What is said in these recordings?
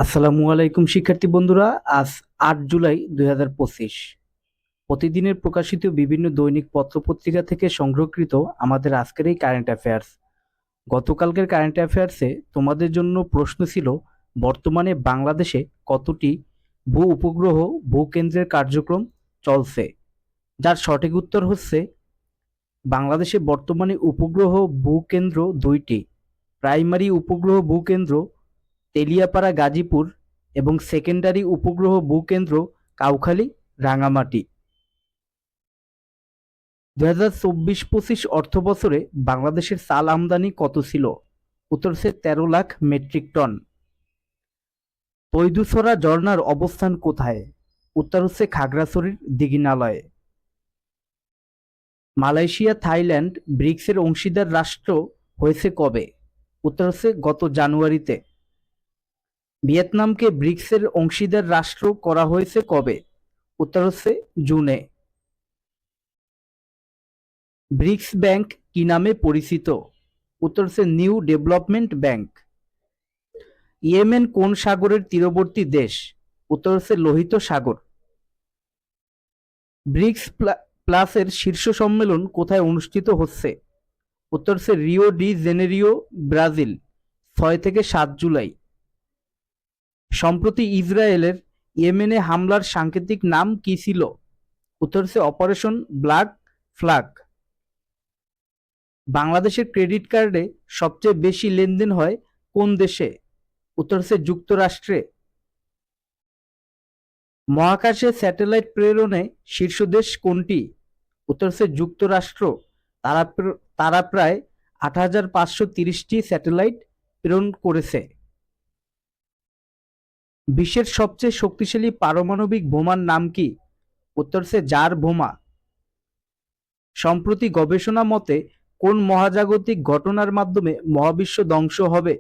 আসসালামু আলাইকুম শিক্ষার্থী বন্ধুরা। আজ ৮ জুলাই ২০২৫। প্রতিদিনের প্রকাশিত বিভিন্ন দৈনিক পত্রপত্রিকা থেকে সংগ্রহকৃত আমাদের আজকের এই কারেন্ট অ্যাফেয়ার্স। গতকালকের কারেন্ট অ্যাফেয়ার্সে তোমাদের জন্য প্রশ্ন ছিল, বর্তমানে বাংলাদেশে কতটি ভূ উপগ্রহ ভূকেন্দ্রের কার্যক্রম চলছে? যার সঠিক উত্তর হচ্ছে, বাংলাদেশে বর্তমানে উপগ্রহ ভূকেন্দ্র ২টি। প্রাইমারি উপগ্রহ ভূকেন্দ্র তেলিয়াপাড়া গাজীপুর এবং সেকেন্ডারি উপগ্রহ ভূকেন্দ্র কাউখালী রাঙামাটি। ২০২৪-২৫ অর্থবছরে বাংলাদেশের চাল আমদানি কত ছিল? উত্তর হচ্ছে ১৩ লাখ মেট্রিক টন। তৈদুছড়া ঝর্ণার অবস্থান কোথায়? উত্তর হচ্ছে খাগড়াছড়ির দিঘিনালায়। মালয়েশিয়া থাইল্যান্ড ব্রিক্সের অংশীদার রাষ্ট্র হয়েছে কবে? উত্তর হচ্ছে গত জানুয়ারিতে। ভিয়েতনামকে ব্রিক্সের অংশীদার রাষ্ট্র করা হয়েছে কবে? উত্তর হচ্ছে জুনে। ব্রিক্স ব্যাংক কি নামে পরিচিত? উত্তর হচ্ছে নিউ ডেভেলপমেন্ট ব্যাংক। ইয়েমেন কোন সাগরের তীরবর্তী দেশ? উত্তর হচ্ছে লোহিত সাগর। ব্রিক্স প্লাসের শীর্ষ সম্মেলন কোথায় অনুষ্ঠিত হচ্ছে? উত্তর হচ্ছে রিও ডি জেনেরিও, ব্রাজিল, ৬ থেকে ৭ জুলাই। সম্প্রতি ইসরায়েলের ইয়েমেনে হামলার সাংকেতিক নাম কি ছিল? উত্তর হচ্ছে অপারেশন ব্ল্যাক ফ্ল্যাগ। বাংলাদেশের ক্রেডিট কার্ডে সবচেয়ে বেশি লেনদেন হয় কোন দেশে? উত্তর হচ্ছে যুক্তরাষ্ট্রে। মহাকাশে স্যাটেলাইট প্রেরণে শীর্ষ দেশ কোনটি? উত্তর হচ্ছে যুক্তরাষ্ট্র। তারা প্রায় ৮,৫৩০টি স্যাটেলাইট প্রেরণ করেছে। বিশ্বের সবচেয়ে শক্তিশালী পারমাণবিক বোমার নাম কি? উত্তর হচ্ছে জার বোমা। সম্প্রতি গবেষণা মতে কোন মহাজাগতিক ঘটনার মাধ্যমে মহাবিশ্ব ধ্বংস হবে?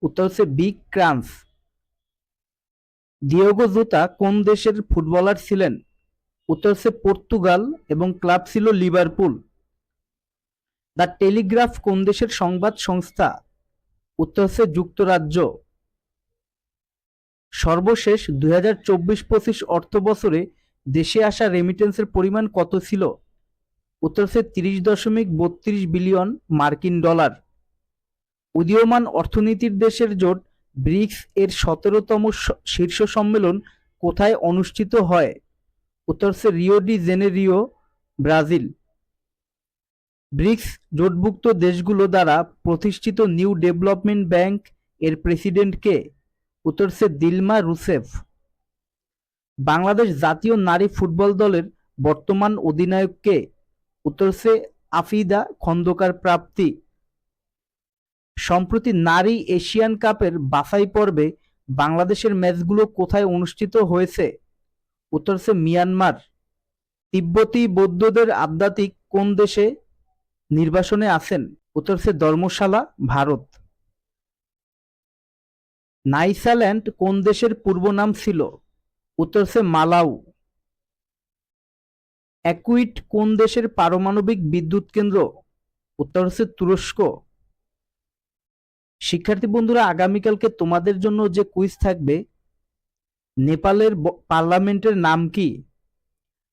উত্তর হচ্ছে বিগ ক্রাঞ্চ। দিয়েগো জোতা কোন দেশের ফুটবলার ছিলেন? উত্তর হচ্ছে পর্তুগাল এবং ক্লাব ছিল লিভারপুল। দ্য টেলিগ্রাফ কোন দেশের সংবাদ সংস্থা? উত্তর হচ্ছে যুক্তরাজ্য। সর্বশেষ ২০২৪-২৫ অর্থ বছরে দেশে আসা রেমিটেন্সের পরিমাণ কত ছিল? উত্তর হচ্ছে ৩০.৩২ বিলিয়ন মার্কিন ডলার। উদীয়মান অর্থনীতির দেশের জোট ব্রিক্স এর ১৭তম শীর্ষ সম্মেলন কোথায় অনুষ্ঠিত হয়? উত্তর হচ্ছে Rio de Janeiro, Brazil. BRICS জোটভুক্ত দেশগুলো দ্বারা প্রতিষ্ঠিত নিউ ডেভেলপমেন্ট ব্যাংক এর প্রেসিডেন্ট কে? উত্তর হচ্ছে দিলমা রুসেফ। বাংলাদেশ জাতীয় নারী ফুটবল দলের বর্তমান অধিনায়ক কে? উত্তর হচ্ছে আফিদা খন্দকার প্রাপ্তি। সম্প্রতি নারী এশিয়ান কাপের বাছাই পর্বে বাংলাদেশের ম্যাচগুলো কোথায় অনুষ্ঠিত হয়েছে? উত্তর হচ্ছে মিয়ানমার। তিব্বতী বৌদ্ধদের আধ্যাত্মিক কোন দেশে নির্বাসনে আছেন? উত্তর হচ্ছে ধর্মশালা, ভারত। নাইসাল্যান্ড কোন দেশের পূর্ব নাম ছিল? উত্তর হচ্ছে মালাউ। অ্যাকুইট কোন দেশের পারমাণবিক বিদ্যুৎ কেন্দ্র? উত্তর হচ্ছে তুরস্ক। শিক্ষার্থী বন্ধুরা, আগামীকালকে তোমাদের জন্য যে কুইজ থাকবে, নেপালের পার্লামেন্টের নাম কি?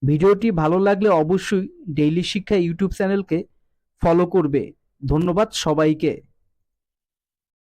ভিডিওটি ভালো লাগলে অবশ্যই ডেইলি শিক্ষা ইউটিউব চ্যানেলকে ফলো করবে। ধন্যবাদ সবাইকে।